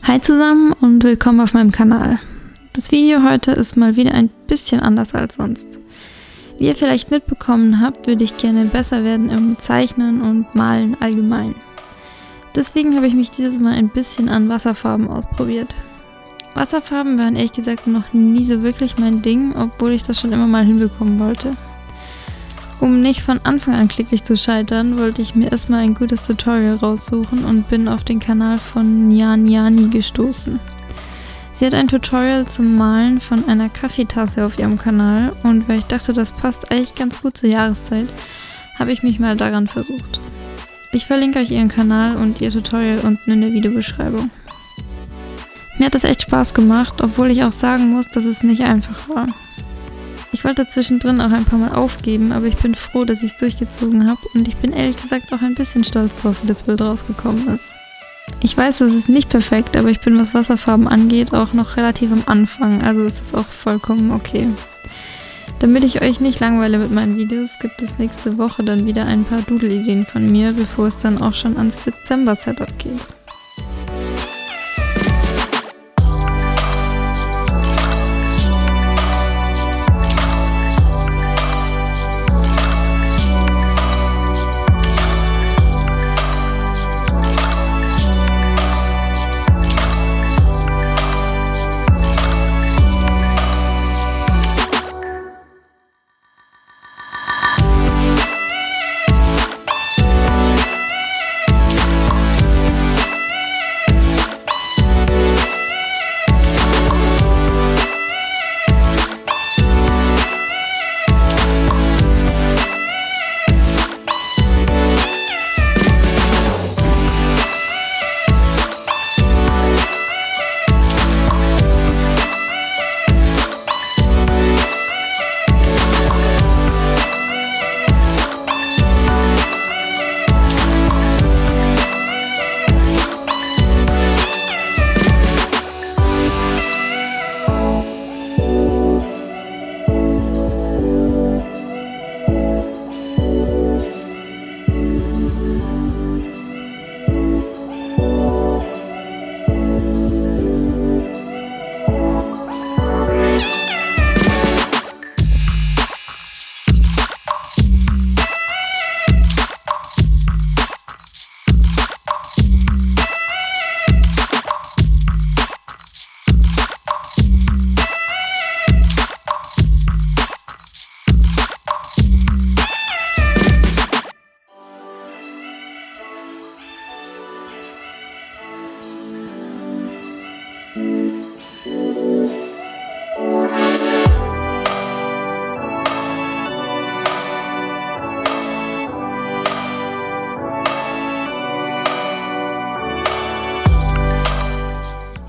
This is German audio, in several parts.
Hi zusammen und willkommen auf meinem Kanal. Das Video heute ist mal wieder ein bisschen anders als sonst. Wie ihr vielleicht mitbekommen habt, würde ich gerne besser werden im Zeichnen und Malen allgemein. Deswegen habe ich mich dieses Mal ein bisschen an Wasserfarben ausprobiert. Wasserfarben waren ehrlich gesagt noch nie so wirklich mein Ding, obwohl ich das schon immer mal hinbekommen wollte. Um nicht von Anfang an kläglich zu scheitern, wollte ich mir erstmal ein gutes Tutorial raussuchen und bin auf den Kanal von Nyan gestoßen. Sie hat ein Tutorial zum Malen von einer Kaffeetasse auf ihrem Kanal und weil ich dachte, das passt eigentlich ganz gut zur Jahreszeit, habe ich mich mal daran versucht. Ich verlinke euch ihren Kanal und ihr Tutorial unten in der Videobeschreibung. Mir hat es echt Spaß gemacht, obwohl ich auch sagen muss, dass es nicht einfach war. Ich wollte zwischendrin auch ein paar Mal aufgeben, aber ich bin froh, dass ich es durchgezogen habe und ich bin ehrlich gesagt auch ein bisschen stolz drauf, wie das Bild rausgekommen ist. Ich weiß, es ist nicht perfekt, aber ich bin, was Wasserfarben angeht, auch noch relativ am Anfang, also ist es auch vollkommen okay. Damit ich euch nicht langweile mit meinen Videos, gibt es nächste Woche dann wieder ein paar Doodle-Ideen von mir, bevor es dann auch schon ans Dezember-Setup geht.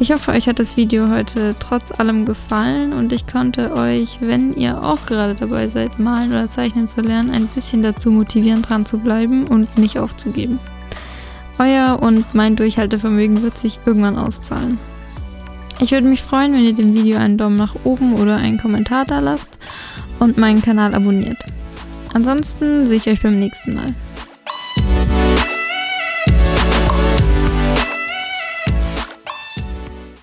Ich hoffe, euch hat das Video heute trotz allem gefallen und ich konnte euch, wenn ihr auch gerade dabei seid, malen oder zeichnen zu lernen, ein bisschen dazu motivieren, dran zu bleiben und nicht aufzugeben. Euer und mein Durchhaltevermögen wird sich irgendwann auszahlen. Ich würde mich freuen, wenn ihr dem Video einen Daumen nach oben oder einen Kommentar da lasst und meinen Kanal abonniert. Ansonsten sehe ich euch beim nächsten Mal.